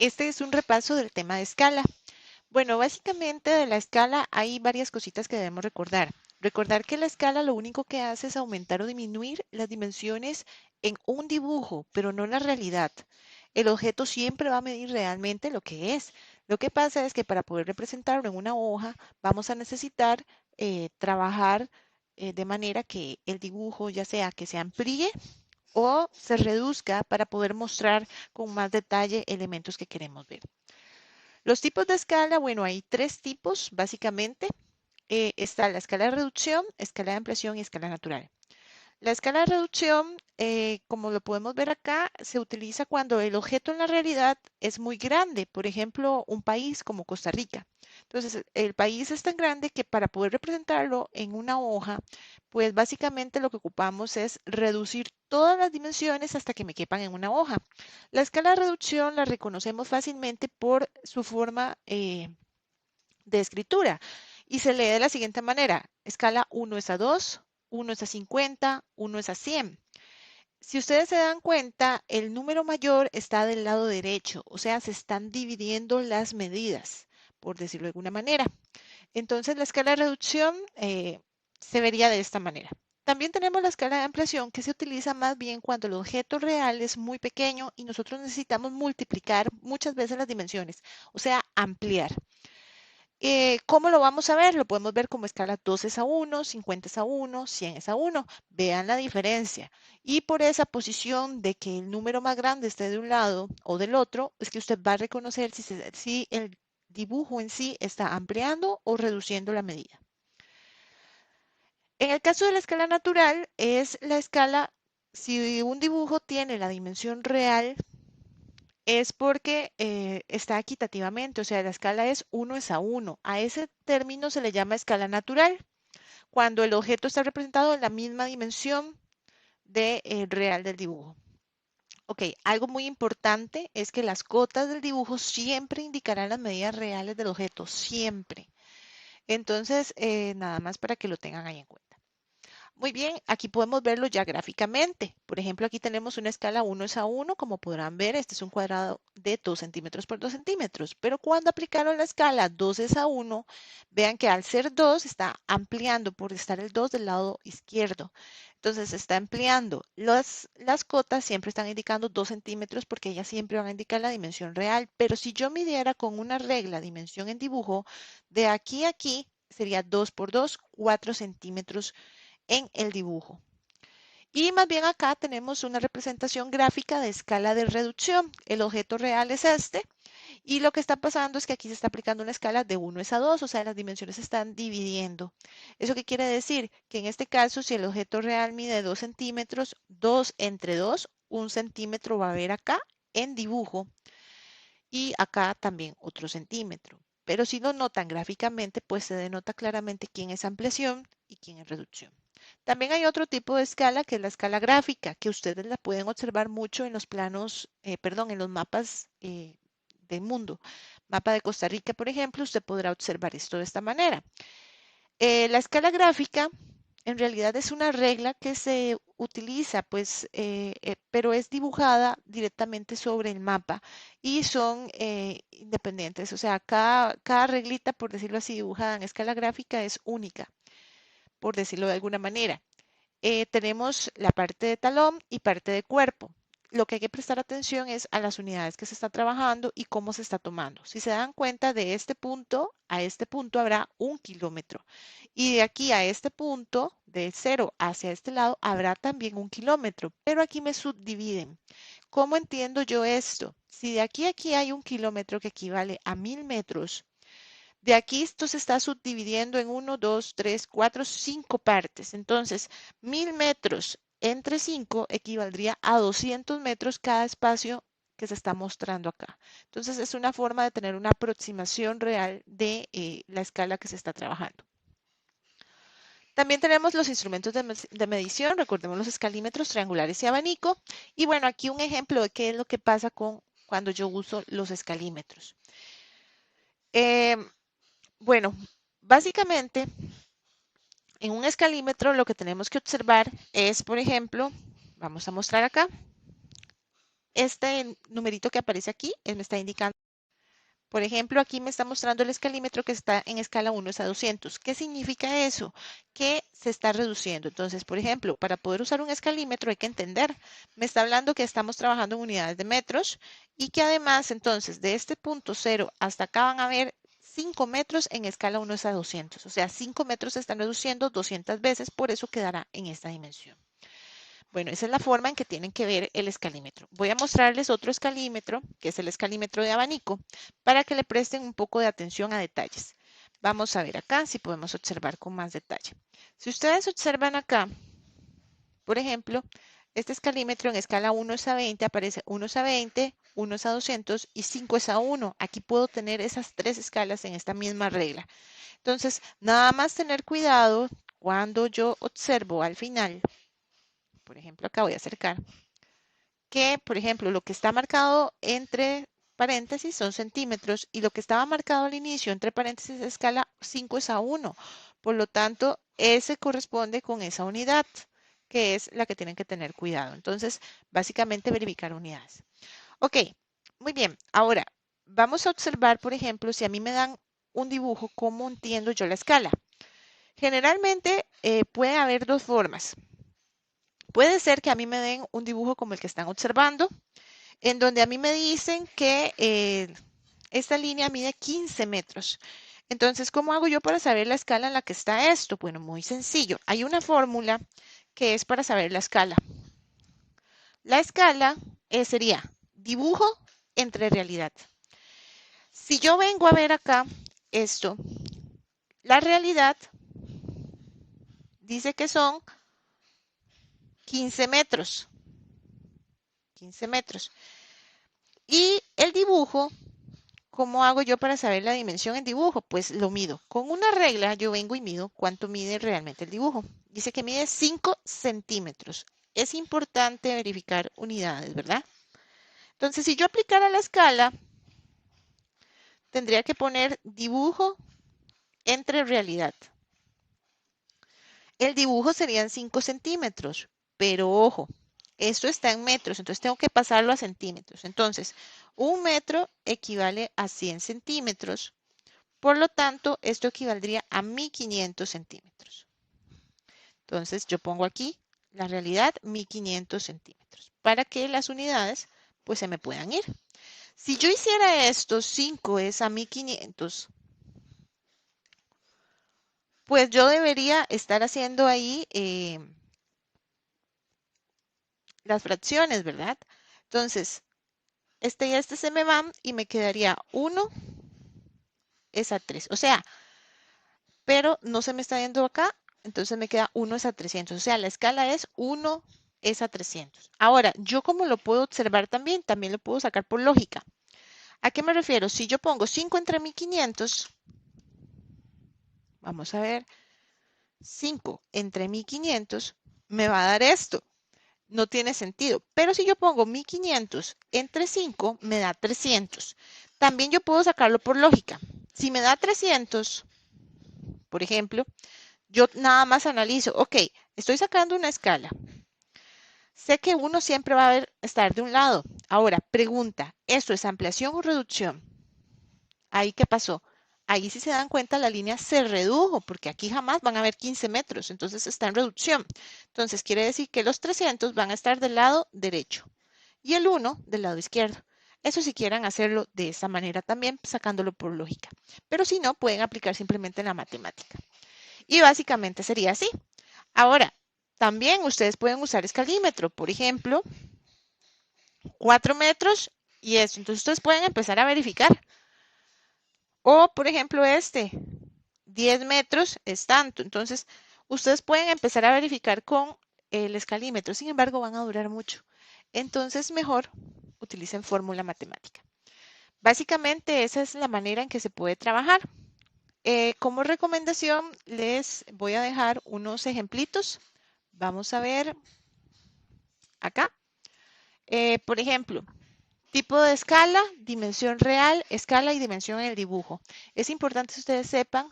Este es un repaso del tema de escala. Bueno, básicamente de la escala hay varias cositas que debemos recordar. Recordar que la escala lo único que hace es aumentar o disminuir las dimensiones en un dibujo, pero no la realidad. El objeto siempre va a medir realmente lo que es. Lo que pasa es que para poder representarlo en una hoja vamos a necesitar trabajar de manera que el dibujo ya sea que se amplíe o se reduzca para poder mostrar con más detalle elementos que queremos ver. Los tipos de escala, bueno, hay tres tipos básicamente. Está la escala de reducción, escala de ampliación y escala natural. La escala de reducción, como lo podemos ver acá, se utiliza cuando el objeto en la realidad es muy grande, por ejemplo, un país como Costa Rica. Entonces, el país es tan grande que para poder representarlo en una hoja, pues básicamente lo que ocupamos es reducir todas las dimensiones hasta que me quepan en una hoja. La escala de reducción la reconocemos fácilmente por su forma de escritura y se lee de la siguiente manera. Escala 1 es a 2, 1 es a 50, 1 es a 100. Si ustedes se dan cuenta, el número mayor está del lado derecho, o sea, se están dividiendo las medidas, por decirlo de alguna manera. Entonces, la escala de reducción se vería de esta manera. También tenemos la escala de ampliación que se utiliza más bien cuando el objeto real es muy pequeño y nosotros necesitamos multiplicar muchas veces las dimensiones, o sea, ampliar. ¿Cómo lo vamos a ver? Lo podemos ver como escala 2 es a 1, 50 es a 1, 100 es a 1. Vean la diferencia. Y por esa posición de que el número más grande esté de un lado o del otro, es que usted va a reconocer si el dibujo en sí está ampliando o reduciendo la medida. En el caso de la escala natural, es la escala, si un dibujo tiene la dimensión real, es porque está equitativamente, o sea, la escala es 1 es a 1. A ese término se le llama escala natural, cuando el objeto está representado en la misma dimensión del real del dibujo. Ok, algo muy importante es que las cotas del dibujo siempre indicarán las medidas reales del objeto, siempre. Entonces, nada más para que lo tengan ahí en cuenta. Muy bien, aquí podemos verlo ya gráficamente. Por ejemplo, aquí tenemos una escala 1 es a 1, como podrán ver, este es un cuadrado de 2 centímetros por 2 centímetros. Pero cuando aplicaron la escala 2 es a 1, vean que al ser 2 está ampliando por estar el 2 del lado izquierdo. Entonces está ampliando. Las cotas siempre están indicando 2 centímetros porque ellas siempre van a indicar la dimensión real. Pero si yo midiera con una regla dimensión en dibujo, de aquí a aquí sería 2 por 2, 4 centímetros en el dibujo. Y más bien acá tenemos una representación gráfica de escala de reducción. El objeto real es este y lo que está pasando es que aquí se está aplicando una escala de 1 es a 2, o sea, las dimensiones se están dividiendo. ¿Eso qué quiere decir? Que en este caso, si el objeto real mide 2 centímetros, 2 entre 2, 1 centímetro va a haber acá en dibujo y acá también otro centímetro. Pero si lo notan gráficamente, pues se denota claramente quién es ampliación y quién es reducción. También hay otro tipo de escala que es la escala gráfica, que ustedes la pueden observar mucho en los planos, perdón, en los mapas del mundo. Mapa de Costa Rica, por ejemplo, usted podrá observar esto de esta manera. La escala gráfica en realidad es una regla que se utiliza, pues, pero es dibujada directamente sobre el mapa y son independientes. O sea, cada reglita, por decirlo así, dibujada en escala gráfica es única, por decirlo de alguna manera. Tenemos la parte de talón y parte de cuerpo. Lo que hay que prestar atención es a las unidades que se está trabajando y cómo se está tomando. Si se dan cuenta, de este punto a este punto habrá 1 kilómetro. Y de aquí a este punto, de cero hacia este lado, habrá también 1 kilómetro. Pero aquí me subdividen. ¿Cómo entiendo yo esto? Si de aquí a aquí hay 1 kilómetro que equivale a 1000 metros, de aquí esto se está subdividiendo en 1, 2, 3, 4, 5 partes. Entonces, 1000 metros entre 5 equivaldría a 200 metros cada espacio que se está mostrando acá. Entonces, es una forma de tener una aproximación real de la escala que se está trabajando. También tenemos los instrumentos de medición, recordemos los escalímetros triangulares y abanico. Y bueno, aquí un ejemplo de qué es lo que pasa con cuando yo uso los escalímetros. Eh, bueno, básicamente en un escalímetro lo que tenemos que observar es, por ejemplo, vamos a mostrar acá, este numerito que aparece aquí, él me está indicando. Por ejemplo, aquí me está mostrando el escalímetro que está en escala 1:200. ¿Qué significa eso? Que se está reduciendo. Entonces, por ejemplo, para poder usar un escalímetro hay que entender, me está hablando que estamos trabajando en unidades de metros y que además, entonces, de este punto cero hasta acá van a haber 5 metros en escala 1:200. O sea, 5 metros se están reduciendo 200 veces, por eso quedará en esta dimensión. Bueno, esa es la forma en que tienen que ver el escalímetro. Voy a mostrarles otro escalímetro, que es el escalímetro de abanico, para que le presten un poco de atención a detalles. Vamos a ver acá si podemos observar con más detalle. Si ustedes observan acá, por ejemplo, este escalímetro en escala 1:20 aparece 1:20, 1:200 y 5:1. Aquí puedo tener esas tres escalas en esta misma regla. Entonces, nada más tener cuidado cuando yo observo al final. Por ejemplo, acá voy a acercar que, por ejemplo, lo que está marcado entre paréntesis son centímetros y lo que estaba marcado al inicio entre paréntesis escala 5:1. Por lo tanto, ese corresponde con esa unidad, que es la que tienen que tener cuidado. Entonces, básicamente verificar unidades. Ok, muy bien. Ahora, vamos a observar, por ejemplo, si a mí me dan un dibujo, ¿cómo entiendo yo la escala? Generalmente puede haber dos formas. Puede ser que a mí me den un dibujo como el que están observando, en donde a mí me dicen que esta línea mide 15 metros. Entonces, ¿cómo hago yo para saber la escala en la que está esto? Bueno, muy sencillo. Hay una fórmula que es para saber la escala. La escala sería dibujo entre realidad. Si yo vengo a ver acá esto, la realidad dice que son 15 metros. 15 metros. Y el dibujo, ¿cómo hago yo para saber la dimensión en dibujo? Pues lo mido. Con una regla yo vengo y mido cuánto mide realmente el dibujo. Dice que mide 5 centímetros. Es importante verificar unidades, ¿verdad? Entonces, si yo aplicara la escala, tendría que poner dibujo entre realidad. El dibujo serían 5 centímetros, pero ojo, esto está en metros, entonces tengo que pasarlo a centímetros. Entonces, un metro equivale a 100 centímetros. Por lo tanto, esto equivaldría a 1500 centímetros. Entonces, yo pongo aquí la realidad 1500 centímetros para que las unidades pues se me puedan ir. Si yo hiciera esto, 5 es a 1500, pues yo debería estar haciendo ahí las fracciones, ¿verdad? Entonces, este y este se me van y me quedaría 1 es a 3. O sea, pero no se me está yendo acá, entonces me queda 1 es a 300. O sea, la escala es 1 es a 300. Ahora, ¿yo cómo lo puedo observar también? También lo puedo sacar por lógica. ¿A qué me refiero? Si yo pongo 5 entre 1500, vamos a ver, 5 entre 1500 me va a dar esto. No tiene sentido. Pero si yo pongo 1500 entre 5, me da 300. También yo puedo sacarlo por lógica. Si me da 300, por ejemplo, yo nada más analizo, ok, estoy sacando una escala. Sé que uno siempre va a estar de un lado. Ahora, pregunta, ¿esto es ampliación o reducción? ¿Ahí qué pasó? Ahí si se dan cuenta la línea se redujo porque aquí jamás van a haber 15 metros, entonces está en reducción. Entonces quiere decir que los 300 van a estar del lado derecho y el 1 del lado izquierdo. Eso si quieran hacerlo de esa manera también, sacándolo por lógica. Pero si no, pueden aplicar simplemente la matemática. Y básicamente sería así. Ahora, también ustedes pueden usar escalímetro, por ejemplo, 4 metros y esto. Entonces ustedes pueden empezar a verificar. O, por ejemplo, 10 metros es tanto. Entonces, ustedes pueden empezar a verificar con el escalímetro. Sin embargo, van a durar mucho. Entonces, mejor utilicen fórmula matemática. Básicamente, esa es la manera en que se puede trabajar. Como recomendación, les voy a dejar unos ejemplitos. Vamos a ver acá. Por ejemplo, tipo de escala, dimensión real, escala y dimensión en el dibujo. Es importante que ustedes sepan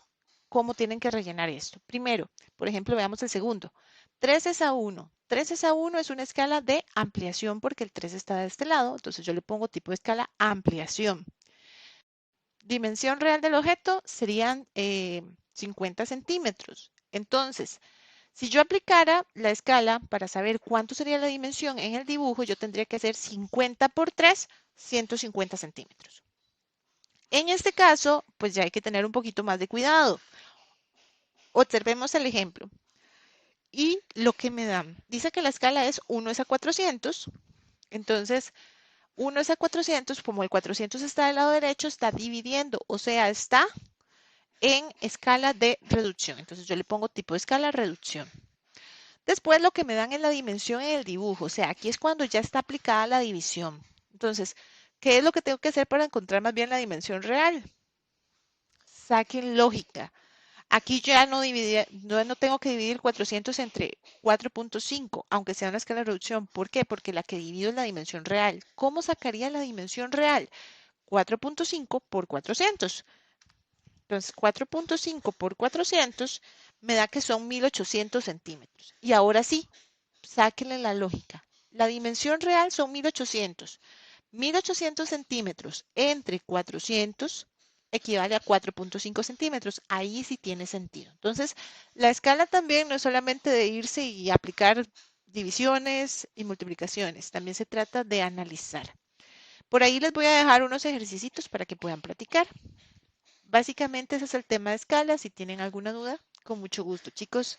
cómo tienen que rellenar esto. Primero, por ejemplo, veamos el segundo. 3 es a 1. 3 es a 1 es una escala de ampliación porque el 3 está de este lado. Entonces yo le pongo tipo de escala ampliación. Dimensión real del objeto serían 50 centímetros. Entonces, si yo aplicara la escala para saber cuánto sería la dimensión en el dibujo, yo tendría que hacer 50 por 3, 150 centímetros. En este caso, pues ya hay que tener un poquito más de cuidado. Observemos el ejemplo. Y lo que me dan, dice que la escala es 1 es a 400. Entonces, 1 es a 400, como el 400 está del lado derecho, está dividiendo, o sea, está en escala de reducción. Entonces yo le pongo tipo de escala reducción. Después lo que me dan es la dimensión en el dibujo, o sea, aquí es cuando ya está aplicada la división. Entonces, ¿qué es lo que tengo que hacer para encontrar más bien la dimensión real? Saquen lógica. Aquí ya no tengo que dividir 400 entre 4.5, aunque sea una escala de reducción. ¿Por qué? Porque la que divido es la dimensión real. ¿Cómo sacaría la dimensión real? 4.5 por 400. Entonces, 4.5 por 400 me da que son 1800 centímetros. Y ahora sí, sáquenle la lógica. La dimensión real son 1800. 1800 centímetros entre 400 equivale a 4.5 centímetros. Ahí sí tiene sentido. Entonces, la escala también no es solamente de irse y aplicar divisiones y multiplicaciones. También se trata de analizar. Por ahí les voy a dejar unos ejercicios para que puedan practicar. Básicamente ese es el tema de escala. Si tienen alguna duda, con mucho gusto, chicos.